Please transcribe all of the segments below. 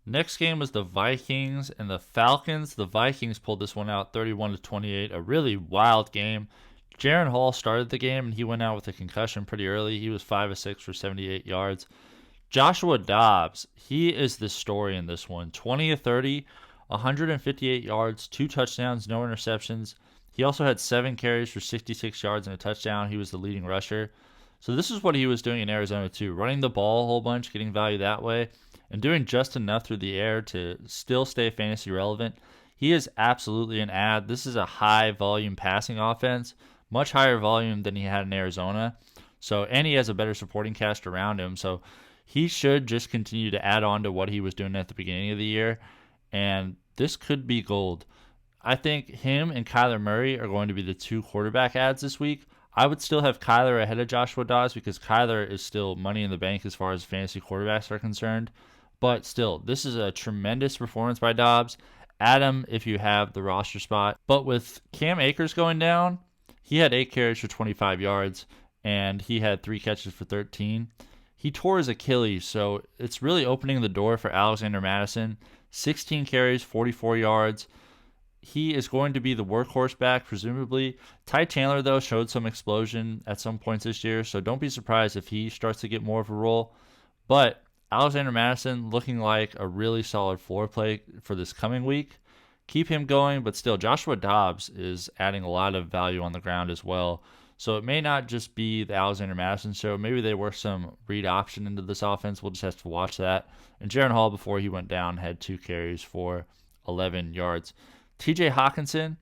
Next game was the Vikings and the Falcons. The Vikings pulled this one out 31-28, a really wild game. Jaren Hall started the game and he went out with a concussion pretty early. He was 5 of 6 for 78 yards. Joshua Dobbs, he is the story in this one. 20 of 30, 158 yards, 2 touchdowns, no interceptions. He also had 7 carries for 66 yards and a touchdown. He was the leading rusher. So this is what he was doing in Arizona too, running the ball a whole bunch, getting value that way, and doing just enough through the air to still stay fantasy relevant. He is absolutely an ad. This is a high volume passing offense, much higher volume than he had in Arizona. And he has a better supporting cast around him. So he should just continue to add on to what he was doing at the beginning of the year. And this could be gold. I think him and Kyler Murray are going to be the 2 quarterback ads this week. I would still have Kyler ahead of Joshua Dobbs because Kyler is still money in the bank as far as fantasy quarterbacks are concerned. But still, this is a tremendous performance by Dobbs. Add him if you have the roster spot. But with Cam Akers going down, he had 8 carries for 25 yards, and he had 3 catches for 13. He tore his Achilles, so it's really opening the door for Alexander Mattison. 16 carries, 44 yards. He is going to be the workhorse back, presumably. Ty Chandler, though, showed some explosion at some points this year, so don't be surprised if he starts to get more of a role. But Alexander Mattison looking like a really solid floor play for this coming week. Keep him going, but still, Joshua Dobbs is adding a lot of value on the ground as well. So it may not just be the Alexander Mattison show. Maybe they work some read option into this offense. We'll just have to watch that. And Jaren Hall, before he went down, had 2 carries for 11 yards. TJ Hockenson.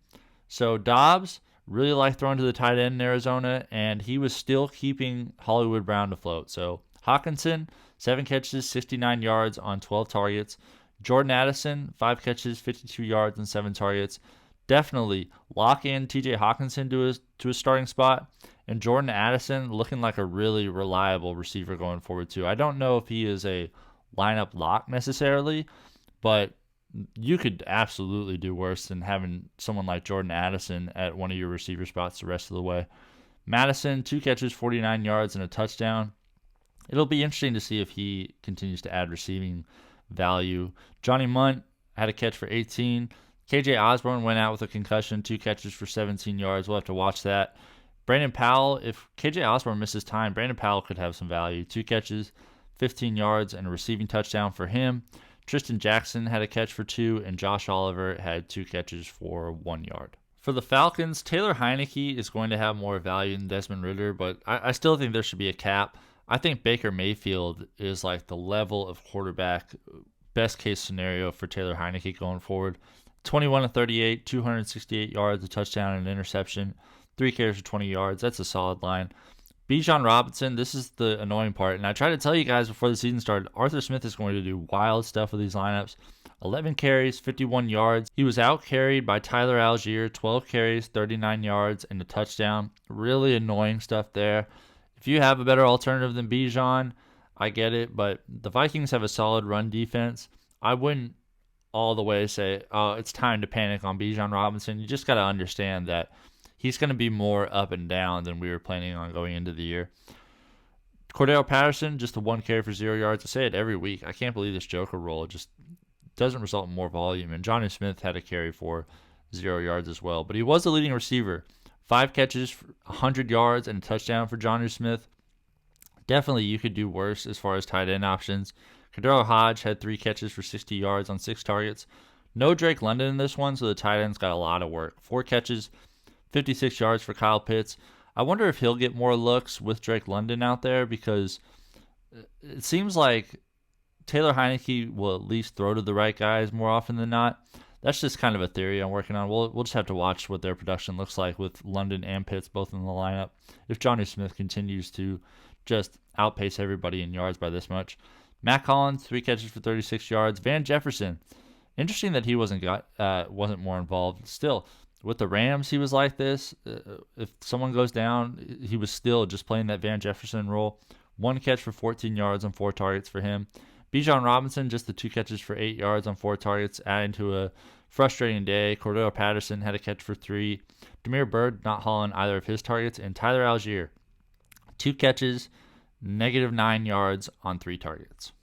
So Dobbs really liked throwing to the tight end in Arizona, and he was still keeping Hollywood Brown afloat. So Hockenson, 7 catches, 69 yards on 12 targets. Jordan Addison, 5 catches, 52 yards and 7 targets. Definitely lock in TJ Hockenson to his starting spot. And Jordan Addison looking like a really reliable receiver going forward too. I don't know if he is a lineup lock necessarily, but you could absolutely do worse than having someone like Jordan Addison at one of your receiver spots the rest of the way. Mattison, 2 catches, 49 yards and a touchdown. It'll be interesting to see if he continues to add receiving value. Johnny Munt had a catch for 18. KJ Osborn went out with a concussion, 2 catches for 17 yards. We'll have to watch that. Brandon Powell, if KJ Osborn misses time, Brandon Powell could have some value. 2 catches, 15 yards, and a receiving touchdown for him. Tristan Jackson had a catch for 2, and Josh Oliver had 2 catches for 1 yard. For the Falcons, Taylor Heinicke is going to have more value than Desmond Ridder, but I still think there should be a cap. I think Baker Mayfield is like the level of quarterback, best case scenario for Taylor Heinicke going forward. 21-38, 268 yards, a touchdown and an interception, 3 carries for 20 yards. That's a solid line. Bijan Robinson, this is the annoying part, and I tried to tell you guys before the season started, Arthur Smith is going to do wild stuff with these lineups. 11 carries, 51 yards. He was out-carried by Tyler Allgeier, 12 carries, 39 yards, and a touchdown. Really annoying stuff there. If you have a better alternative than Bijan, I get it, but the Vikings have a solid run defense. I wouldn't all the way say, oh, it's time to panic on Bijan Robinson. You just got to understand that he's going to be more up and down than we were planning on going into the year. Cordarrelle Patterson, just a 1 carry for 0 yards. I say it every week. I can't believe this Joker role just doesn't result in more volume. And Jonnu Smith had a carry for 0 yards as well. But he was the leading receiver. 5 catches for 100 yards and a touchdown for Jonnu Smith. Definitely you could do worse as far as tight end options. Cordarrelle Hodge had 3 catches for 60 yards on 6 targets. No Drake London in this one, so the tight end's got a lot of work. 4 catches, 56 yards for Kyle Pitts. I wonder if he'll get more looks with Drake London out there because it seems like Taylor Heinicke will at least throw to the right guys more often than not. That's just kind of a theory I'm working on. We'll just have to watch what their production looks like with London and Pitts both in the lineup. If Jonnu Smith continues to just outpace everybody in yards by this much. Matt Collins, 3 catches for 36 yards. Van Jefferson, interesting that he wasn't more involved. Still, with the Rams, he was like this. If someone goes down, he was still just playing that Van Jefferson role. 1 catch for 14 yards on 4 targets for him. Bijan Robinson, just the 2 catches for 8 yards on 4 targets, adding to a frustrating day. Cordarrelle Patterson had a catch for 3. Damiere Byrd not hauling either of his targets. And Tyler Allgeier, 2 catches, -9 yards on 3 targets.